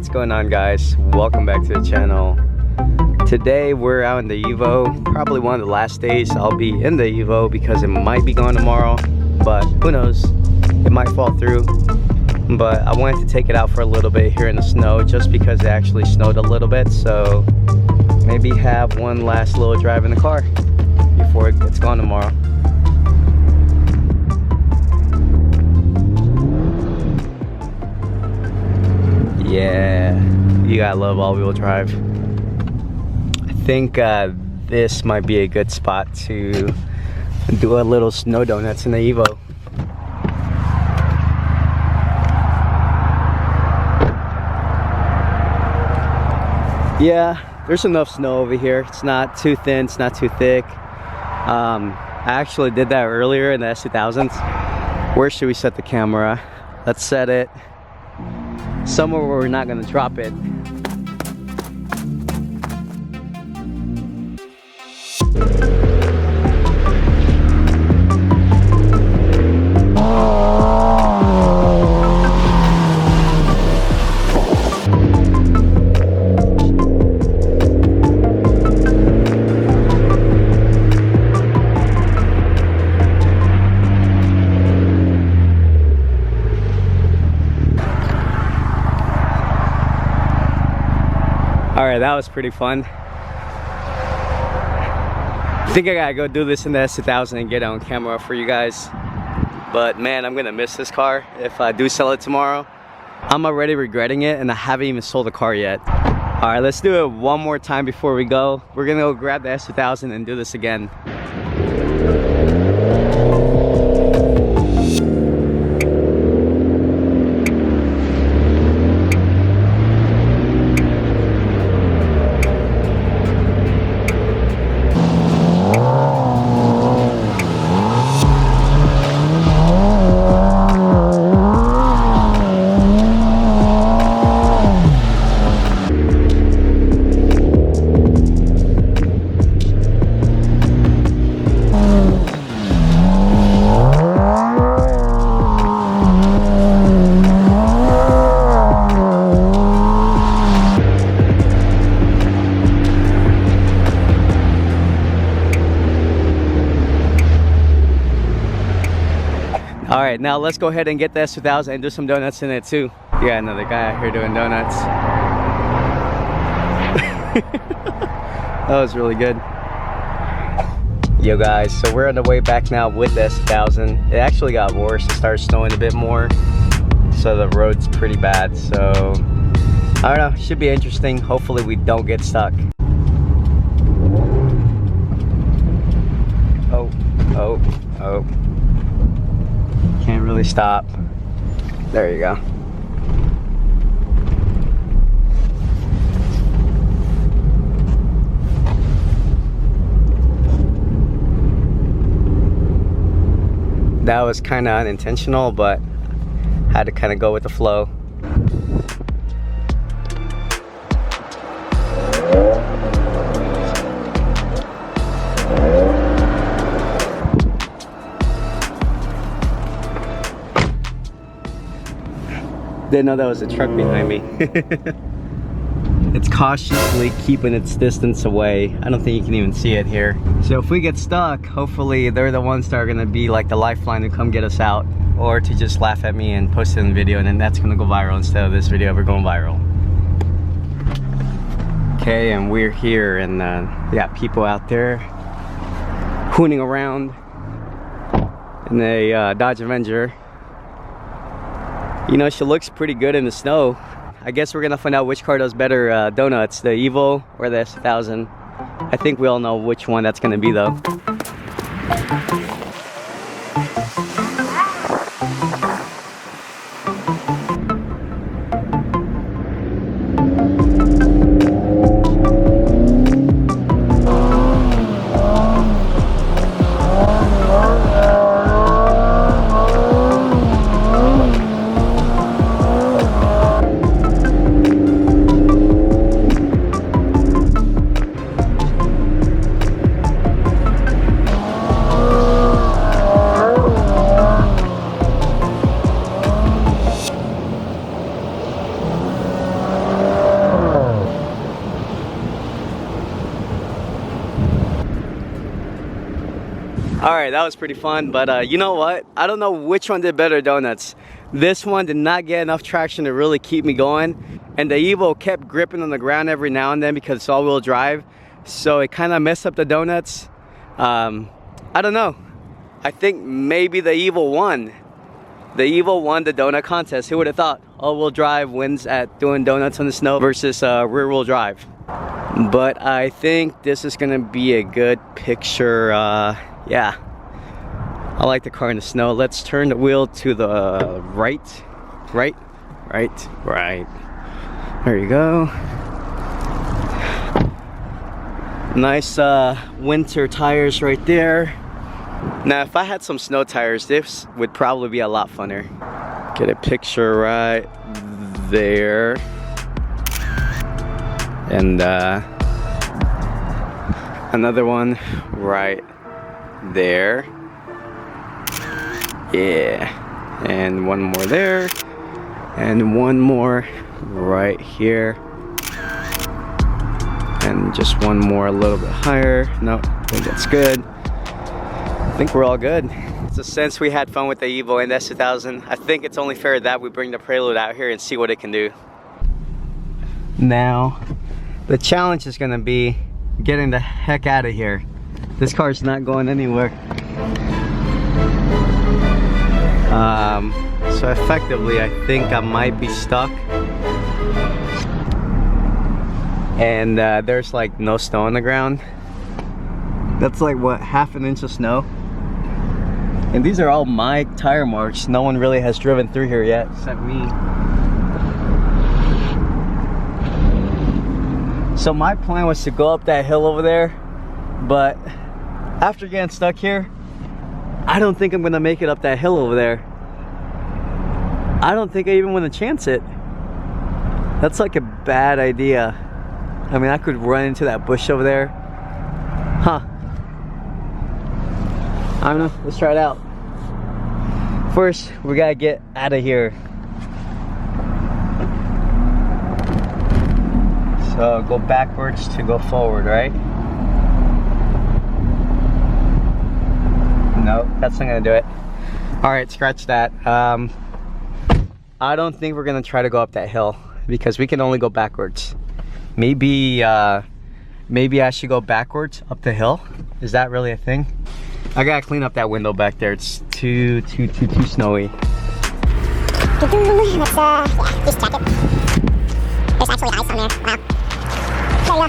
What's going on, guys? Welcome back to the channel. Today we're out in the Evo. Probably one of the last days I'll be in the Evo because it might be gone tomorrow, but who knows, it might fall through. But I wanted to take it out for a little bit here in the snow just because it actually snowed a little bit, so maybe have one last little drive in the car before it gets gone tomorrow. Yeah, you gotta love all-wheel drive. I think this might be a good spot to do a little snow donuts in the Evo. Yeah, there's enough snow over here. It's not too thin, it's not too thick. I actually did that earlier in the S2000. Where should we set the camera? Let's set it somewhere where we're not gonna drop it. Alright, that was pretty fun. I think I gotta go do this in the S2000 and get it on camera for you guys. But man, I'm gonna miss this car if I do sell it tomorrow. I'm already regretting it and I haven't even sold the car yet. Alright, let's do it one more time before we go. We're gonna go grab the S2000 and do this again. Alright, now let's go ahead and get the S2000 and do some donuts in it too. You got another guy out here doing donuts. That was really good. Yo guys, so we're on the way back now with the S2000. It actually got worse. It started snowing a bit more, so the road's pretty bad. So I don't know, should be interesting. Hopefully we don't get stuck. Oh. Can't really stop. There you go. That was kind of unintentional, but had to kind of go with the flow. Didn't know that was a truck behind me. It's cautiously keeping its distance away. I don't think you can even see it here. So if we get stuck, hopefully they're the ones that are gonna be like the lifeline to come get us out, or to just laugh at me and post it in the video, and then that's gonna go viral instead of this video ever going viral. Okay, and we're here, and we got people out there hooning around in a Dodge Avenger. You know, she looks pretty good in the snow. I guess we're gonna find out which car does better donuts, the Evo or the S2000. I think we all know which one that's gonna be though. right, that was pretty fun, but you know what? I don't know which one did better donuts. This one did not get enough traction to really keep me going, and the Evo kept gripping on the ground every now and then because it's all-wheel drive, so it kind of messed up the donuts. I don't know. I think maybe the Evo won. The Evo won the donut contest. Who would have thought? All-wheel drive wins at doing donuts on the snow versus rear-wheel drive. But I think this is gonna be a good picture. Yeah, I like the car in the snow. Let's turn the wheel to the right. There you go. Nice winter tires right there. Now, if I had some snow tires, this would probably be a lot funner. Get a picture right there. And another one right there. Yeah. And one more there. And one more right here. And just one more a little bit higher. Nope, I think that's good. I think we're all good. So since we had fun with the Evo and the S2000, I think it's only fair that we bring the Prelude out here and see what it can do. Now, the challenge is gonna be getting the heck out of here. This car's not going anywhere. So effectively, I think I might be stuck. And there's like no snow on the ground. That's like what, half an inch of snow? And these are all my tire marks. No one really has driven through here yet except me. So my plan was to go up that hill over there, but after getting stuck here, I don't think I'm gonna make it up that hill over there. I don't think I even want to chance it. That's like a bad idea. I mean, I could run into that bush over there. Huh. I don't know, let's try it out. First, we gotta get out of here. So go backwards to go forward, right? No, that's not gonna do it. All right, scratch that. I don't think we're gonna try to go up that hill because we can only go backwards. Maybe maybe I should go backwards up the hill. Is that really a thing? I gotta clean up that window back there. It's too snowy. Let's yeah, just check it. There's actually ice on there. Wow. There you go.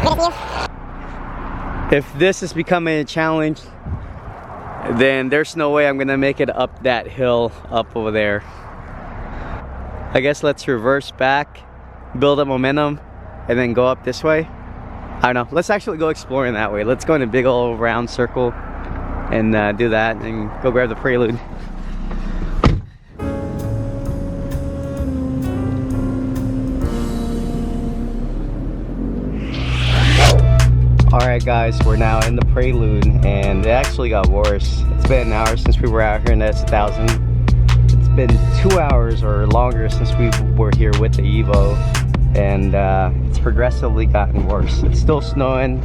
Good of you. If this is becoming a challenge, then there's no way I'm gonna make it up that hill up over there. I guess let's reverse back, build up momentum, and then go up this way. I don't know. Let's actually go exploring that way. Let's go in a big old round circle and do that and go grab the Prelude. Alright guys, we're now in the Prelude and it actually got worse. It's been an hour since we were out here in the S2000. It's been 2 hours or longer since we were here with the Evo, and it's progressively gotten worse. It's still snowing,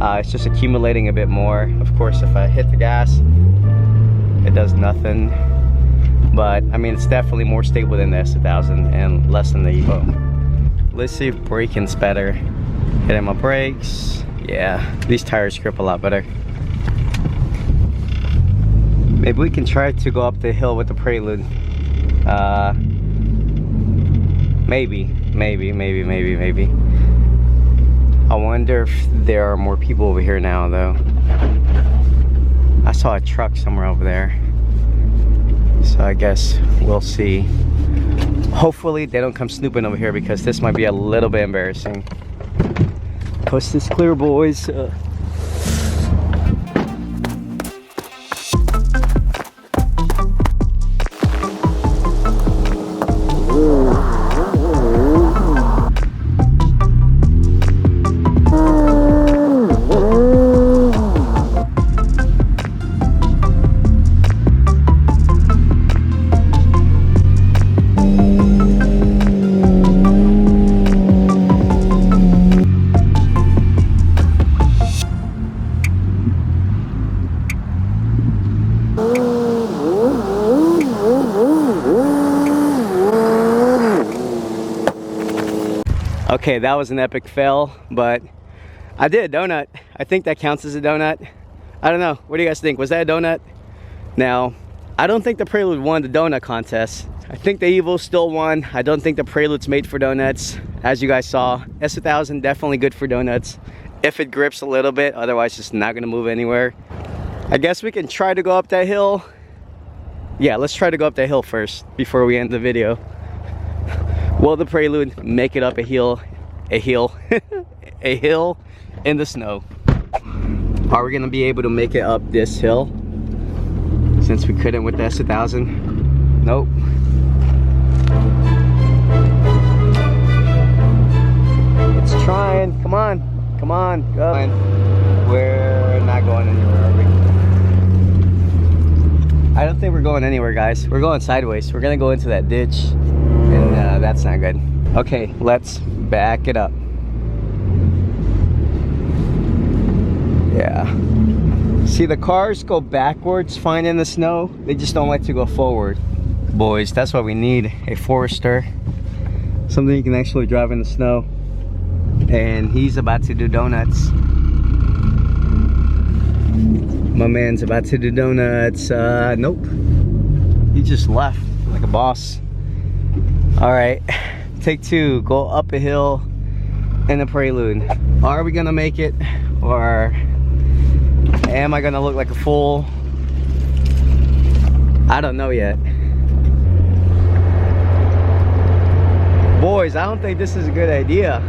it's just accumulating a bit more. Of course, if I hit the gas, it does nothing, but I mean, it's definitely more stable than the S2000 and less than the Evo. Let's see if braking's better. Hitting my brakes. Yeah, these tires grip a lot better. Maybe we can try to go up the hill with the Prelude. Maybe. I wonder if there are more people over here now though. I saw a truck somewhere over there. So I guess we'll see. Hopefully they don't come snooping over here because this might be a little bit embarrassing. Coast is clear, boys. Okay, that was an epic fail, but I did a donut. I think that counts as a donut. I don't know. What do you guys think? Was that a donut? Now, I don't think the Prelude won the donut contest. I think the Evo still won. I don't think the Prelude's made for donuts. As you guys saw, S2000 definitely good for donuts. If it grips a little bit, otherwise it's not gonna move anywhere. I guess we can try to go up that hill. Yeah, let's try to go up that hill first before we end the video. Will the Prelude make it up a hill a hill in the snow? Are we gonna be able to make it up this hill since we couldn't with the S2000? Nope. It's trying. Come on, come on, go. We're not going anywhere, are we? I don't think we're going anywhere, guys. We're going sideways. We're gonna go into that ditch, and that's not good. Okay, let's back it up. Yeah. See, the cars go backwards fine in the snow. They just don't like to go forward. Boys, that's what we need. A Forester. Something you can actually drive in the snow. And he's about to do donuts. My man's about to do donuts. Nope. He just left like a boss. Alright. Take two. Go up a hill in a Prelude. Are we gonna make it? Or am I gonna look like a fool? I don't know yet. Boys, I don't think this is a good idea.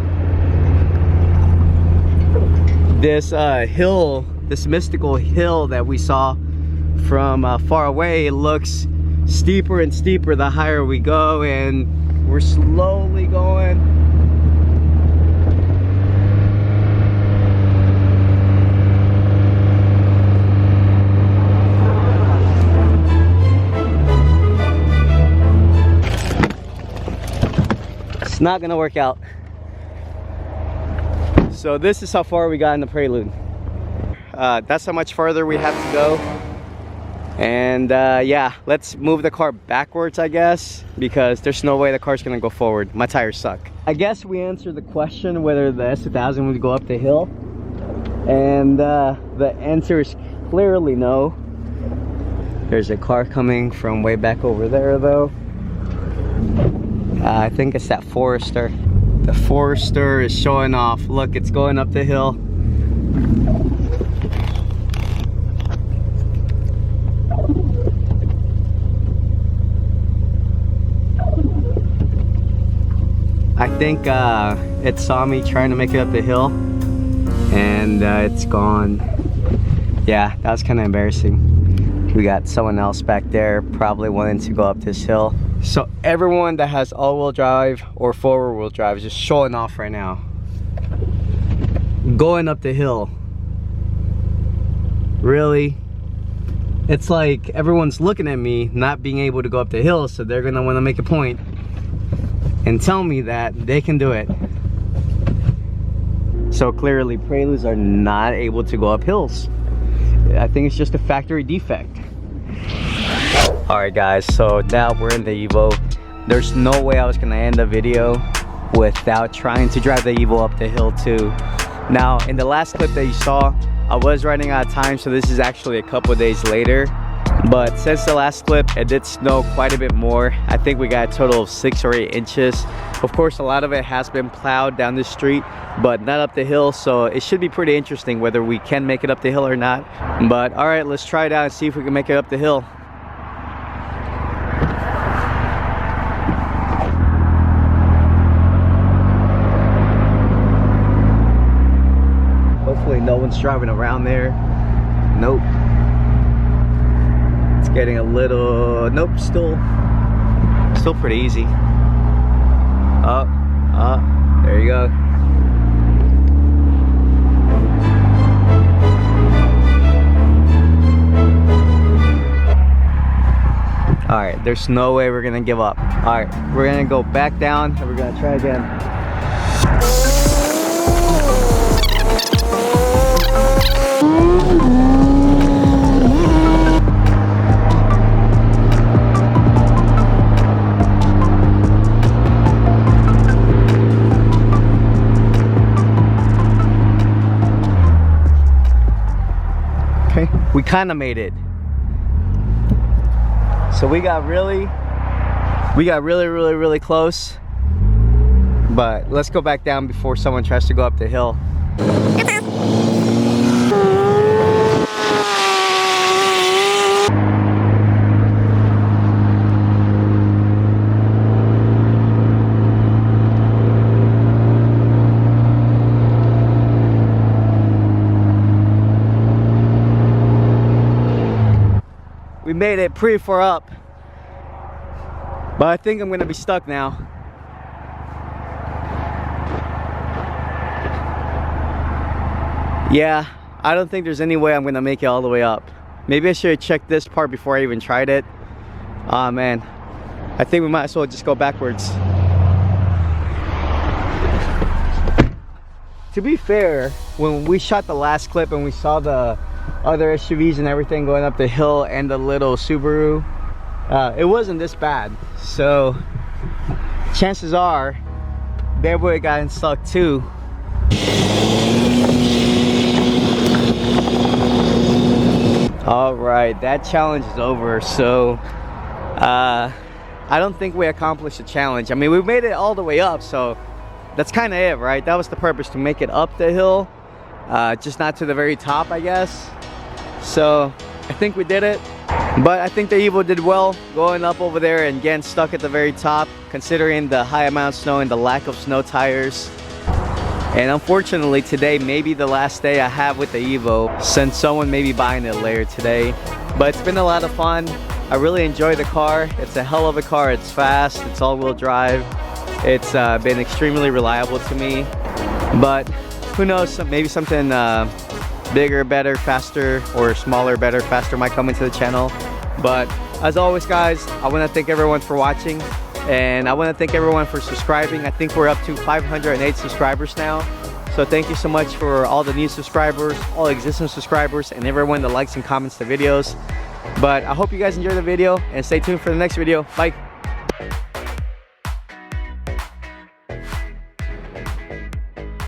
This hill, this mystical hill that we saw from far away, it looks steeper and steeper the higher we go, and we're slowly going. It's not gonna work out. So this is how far we got in the Prelude. That's how much further we have to go. And yeah, let's move the car backwards, I guess, because there's no way the car's gonna go forward. My tires suck. I guess we answered the question whether the S2000 would go up the hill. And the answer is clearly no. There's a car coming from way back over there though. I think it's that Forester. The Forester is showing off. Look, it's going up the hill. I think it saw me trying to make it up the hill, and it's gone. Yeah, that was kind of embarrassing. We got someone else back there probably wanting to go up this hill. So everyone that has all-wheel drive or four-wheel drive is just showing off right now. Going up the hill. Really? It's like everyone's looking at me not being able to go up the hill, so they're gonna want to make a point and tell me that they can do it. So clearly Preludes are not able to go up hills. I think it's just a factory defect. Alright guys, so now we're in the Evo. There's no way I was gonna end the video without trying to drive the Evo up the hill too. Now in the last clip that you saw, I was running out of time, so this is actually a couple of days later. But since the last clip, it did snow quite a bit more. I think we got a total of 6 or 8 inches. Of course, a lot of it has been plowed down the street, but not up the hill, so it should be pretty interesting whether we can make it up the hill or not. But all right, let's try it out and see if we can make it up the hill. Hopefully no one's driving around there. Nope. It's getting a little, nope, still pretty easy. There you go. All right, there's no way we're gonna give up. All right, we're gonna go back down and we're gonna try again. kind of made it. So we got really close. But let's go back down before someone tries to go up the hill. We made it pretty far up, but I think I'm gonna be stuck now. Yeah, I don't think there's any way I'm gonna make it all the way up. Maybe I should have checked this part before I even tried it. Aw, man, I think we might as well just go backwards. To be fair, when we shot the last clip and we saw the other SUVs and everything going up the hill and the little Subaru, it wasn't this bad. So chances are they would have gotten stuck too. All right, that challenge is over. So I don't think we accomplished the challenge. I mean, we made it all the way up, so that's kind of it, right? That was the purpose, to make it up the hill, just not to the very top, I guess. So I think we did it, but I think the Evo did well going up over there and getting stuck at the very top, considering the high amount of snow and the lack of snow tires. And unfortunately today may be the last day I have with the Evo, since someone may be buying it later today. But it's been a lot of fun. I really enjoy the car. It's a hell of a car. It's fast, it's all-wheel drive. It's been extremely reliable to me. But who knows, maybe something bigger, better, faster, or smaller, better, faster might come into the channel. But as always, guys, I want to thank everyone for watching, and I want to thank everyone for subscribing. I think we're up to 508 subscribers now. So thank you so much for all the new subscribers, all existing subscribers, and everyone that likes and comments the videos. But I hope you guys enjoyed the video, and stay tuned for the next video. Bye.